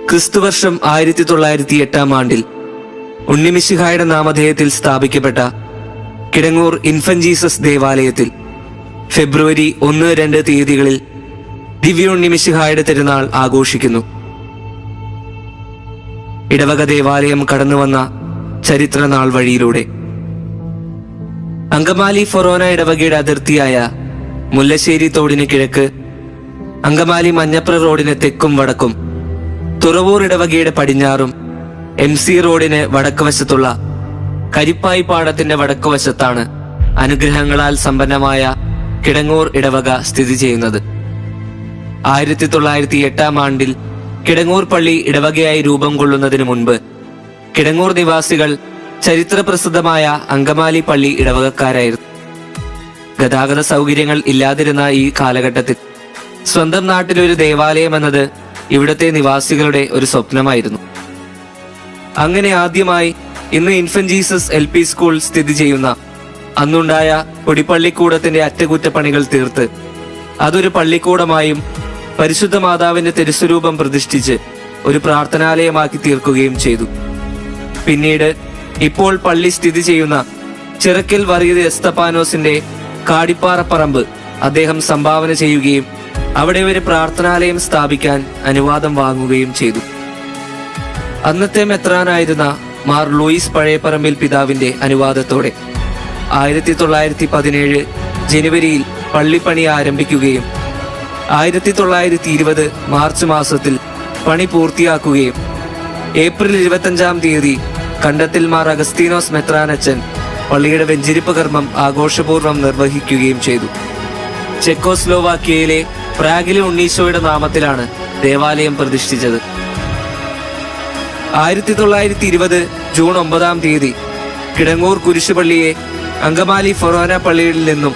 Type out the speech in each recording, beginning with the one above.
ക്രിസ്തുവർഷം 1908 ഉണ്ണിമിശിഹായുടെ നാമധേയത്തിൽ സ്ഥാപിക്കപ്പെട്ട Kidangoor infant Jesus ദേവാലയത്തിൽ ഫെബ്രുവരി 1-2 തീയതികളിൽ ദിവ്യ ഉണ്ണിമിശിഹായുടെ തിരുനാൾ ആഘോഷിക്കുന്നു. ഇടവക ദേവാലയം കടന്നുവന്ന ചരിത്രനാൾ വഴിയിലൂടെ അങ്കമാലി ഫൊറോന ഇടവകയുടെ അതിർത്തിയായ മുല്ലശ്ശേരി തോടിന് കിഴക്ക്, അങ്കമാലി മഞ്ഞപ്ര റോഡിന് തെക്കും വടക്കും, തുറവൂർ ഇടവകയുടെ പടിഞ്ഞാറും, MC റോഡിന് വടക്കുവശത്തുള്ള കരിപ്പായി പാടത്തിന്റെ വടക്കുവശത്താണ് അനുഗ്രഹങ്ങളാൽ സമ്പന്നമായ കിടങ്ങൂർ ഇടവക സ്ഥിതി ചെയ്യുന്നത്. 1908 കിടങ്ങൂർ പള്ളി ഇടവകയായി രൂപം കൊള്ളുന്നതിന് മുൻപ് കിടങ്ങൂർ നിവാസികൾ ചരിത്രപ്രസിദ്ധമായ അങ്കമാലി പള്ളി ഇടവകക്കാരായിരുന്നു. ഗതാഗത സൗകര്യങ്ങൾ ഇല്ലാതിരുന്ന ഈ കാലഘട്ടത്തിൽ സ്വന്തം നാട്ടിലൊരു ദേവാലയം എന്നത് ഇവിടുത്തെ നിവാസികളുടെ ഒരു സ്വപ്നമായിരുന്നു. അങ്ങനെ ആദ്യമായി ഇന്ന് ഇൻഫന്റ് ജീസസ് LP സ്കൂൾ സ്ഥിതി ചെയ്യുന്ന അന്നുണ്ടായ കൊടിപ്പള്ളിക്കൂടത്തിന്റെ അറ്റകുറ്റപ്പണികൾ തീർത്ത് അതൊരു പള്ളിക്കൂടമായും പരിശുദ്ധ മാതാവിന്റെ തിരുസ്വരൂപം പ്രതിഷ്ഠിച്ച് ഒരു പ്രാർത്ഥനാലയമാക്കി തീർക്കുകയും ചെയ്തു. പിന്നീട് ഇപ്പോൾ പള്ളി സ്ഥിതി ചെയ്യുന്ന ചിറക്കൽ വറീത് എസ്തപ്പാനോസിന്റെ കാടിപ്പാറപ്പറമ്പ് അദ്ദേഹം സംഭാവന ചെയ്യുകയും അവിടെ ഒരു പ്രാർത്ഥനാലയം സ്ഥാപിക്കാൻ അനുവാദം വാങ്ങുകയും ചെയ്തു. അന്നത്തെ മെത്രാനായിരുന്ന മാർ ലൂയിസ് പഴയപ്പറമ്പിൽ പിതാവിന്റെ അനുവാദത്തോടെ 1917 ജനുവരിയിൽ പള്ളിപ്പണി ആരംഭിക്കുകയും 1920 മാർച്ച് മാസത്തിൽ പണി പൂർത്തിയാക്കുകയും ഏപ്രിൽ 25 തീയതി കണ്ടത്തിൽ മാർ അഗസ്തീനോസ് മെത്രാനച്ചൻ പള്ളിയുടെ വെഞ്ചരിപ്പ് കർമ്മം ആഘോഷപൂർവ്വം നിർവഹിക്കുകയും ചെയ്തു. ചെക്കോസ്ലോവാക്യയിലെ പ്രാഗിലെ ഉണ്ണീശോയുടെ നാമത്തിലാണ് ദേവാലയം പ്രതിഷ്ഠിച്ചത്. 1920 ജൂൺ 9 തീയതി കിടങ്ങൂർ കുരിശുപള്ളിയെ അങ്കമാലി ഫൊറോന പള്ളിയിൽ നിന്നും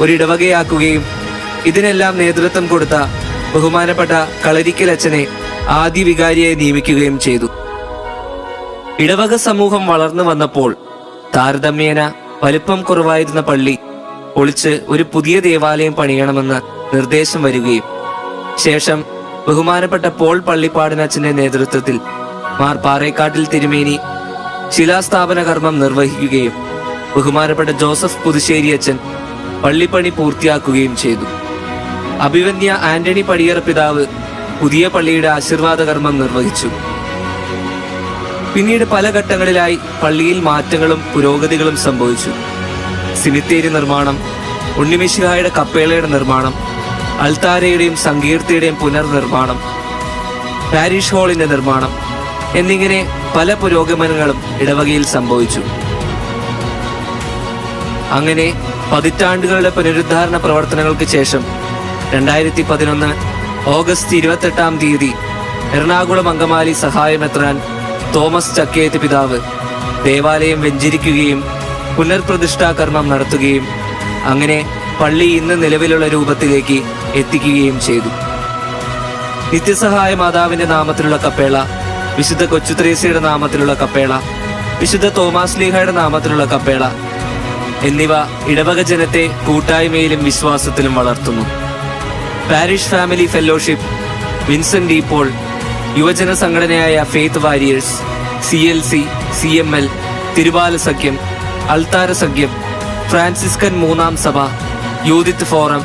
ഒരിടവകയാക്കുകയും ഇതിനെല്ലാം നേതൃത്വം കൊടുത്ത ബഹുമാനപ്പെട്ട കളരിക്കൽ അച്ഛനെ ആദ്യ വികാരിയായി നിയമിക്കുകയും ചെയ്തു. ഇടവക സമൂഹം വളർന്നു വന്നപ്പോൾ താരതമ്യേന വലിപ്പം കുറവായിരുന്ന പള്ളി പൊളിച്ച് ഒരു പുതിയ ദേവാലയം പണിയണമെന്ന് നിർദ്ദേശം വരികയും ശേഷം ബഹുമാനപ്പെട്ട പോൾ പള്ളിപ്പാടനച്ഛന്റെ നേതൃത്വത്തിൽ മാർ പാറേക്കാട്ടിൽ തിരുമേനി ശിലാസ്ഥാപന കർമ്മം നിർവഹിക്കുകയും ബഹുമാനപ്പെട്ട ജോസഫ് പുതുശ്ശേരി അച്ഛൻ പള്ളിപ്പണി പൂർത്തിയാക്കുകയും ചെയ്തു. അഭിവന്യ ആന്റണി പടിയറ പിതാവ് പുതിയ പള്ളിയുടെ ആശീർവാദ കർമ്മം നിർവഹിച്ചു. പിന്നീട് പല ഘട്ടങ്ങളിലായി പള്ളിയിൽ മാറ്റങ്ങളും പുരോഗതികളും സംഭവിച്ചു. സിമിത്തേരി നിർമ്മാണം, ഉണ്ണിമിശിഹായുടെ കപ്പേളയുടെ നിർമ്മാണം, അൾത്താരയുടെയും സങ്കീർത്തിയുടെയും പുനർനിർമ്മാണം, പാരിഷ് ഹാളിന്റെ നിർമ്മാണം എന്നിങ്ങനെ പല പുരോഗമനങ്ങളും ഇടവകയിൽ സംഭവിച്ചു. അങ്ങനെ പതിറ്റാണ്ടുകളുടെ പുനരുദ്ധാരണ പ്രവർത്തനങ്ങൾക്ക് ശേഷം 2011 ഓഗസ്റ്റ് 28 തീയതി എറണാകുളം അങ്കമാലി സഹായമെത്രാൻ തോമസ് ചക്കേത്ത് പിതാവ് ദേവാലയം വെഞ്ചരിക്കുകയും പുനർപ്രതിഷ്ഠാ കർമ്മം നടത്തുകയും അങ്ങനെ പള്ളി ഇന്ന് നിലവിലുള്ള രൂപത്തിലേക്ക് എത്തിക്കുകയും ചെയ്തു. നിത്യസഹായ മാതാവിന്റെ നാമത്തിലുള്ള കപ്പേള, വിശുദ്ധ കൊച്ചുത്രേസ്യയുടെ നാമത്തിലുള്ള കപ്പേള, വിശുദ്ധ തോമാസ് ലീഹയുടെ നാമത്തിലുള്ള കപ്പേള എന്നിവ ഇടവക ജനത്തെ കൂട്ടായ്മയിലും വിശ്വാസത്തിലും വളർത്തുന്നു. Parish family fellowship, Vincent de Paul, യുവജന സംഘടനയായ ഫെയ്ത്ത് വാരിയേഴ്സ്, CLC, CML, തിരുവാല സഖ്യം, അൾത്താര സഖ്യം, ഫ്രാൻസിസ്കൻ 3-ാം സഭ, യൂതിത്ത് ഫോറം,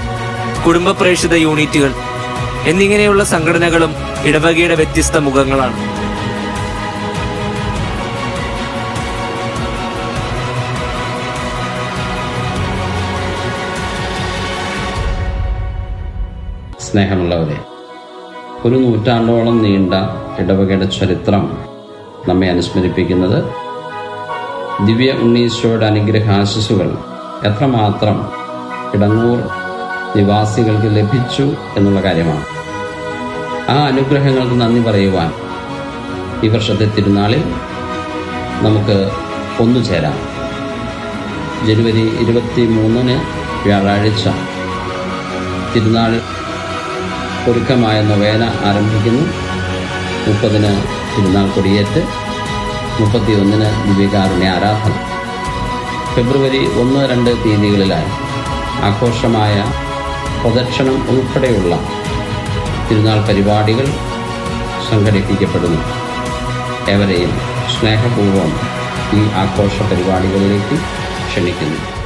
കുടുംബ പ്രേക്ഷിത യൂണിറ്റുകൾ എന്നിങ്ങനെയുള്ള സംഘടനകളും ഇടവകയുടെ വ്യത്യസ്ത മുഖങ്ങളാണ്. സ്നേഹമുള്ളവരെ, ഒരു നൂറ്റാണ്ടോളം നീണ്ട ഇടവകയുടെ ചരിത്രം നമ്മെ അനുസ്മരിപ്പിക്കുന്നത് ദിവ്യ ഉണ്ണീശോയുടെ അനുഗ്രഹാശിസുകൾ എത്രമാത്രം കിടങ്ങൂർ നിവാസികൾക്ക് ലഭിച്ചു എന്നുള്ള കാര്യമാണ്. ആ അനുഗ്രഹങ്ങൾക്ക് നന്ദി പറയുവാൻ ഈ വർഷത്തെ തിരുനാളിൽ നമുക്ക് ഒന്നുചേരാം. ജനുവരി 23 വ്യാഴാഴ്ച തിരുനാൾ ഒരുക്കമായ നൊവേന ആരംഭിക്കുന്നു. 30 തിരുനാൾ കൊടിയേറ്റ്, 31 ദിവ്യകാരുണ്യ ആരാധന. ഫെബ്രുവരി 1-2 തീയതികളിലായി ആഘോഷമായ പ്രദക്ഷിണം ഉൾപ്പെടെയുള്ള തിരുനാൾ പരിപാടികൾ സംഘടിപ്പിക്കപ്പെടുന്നു. ഏവരെയും സ്നേഹപൂർവ്വം ഈ ആഘോഷ പരിപാടികളിലേക്ക് ക്ഷണിക്കുന്നു.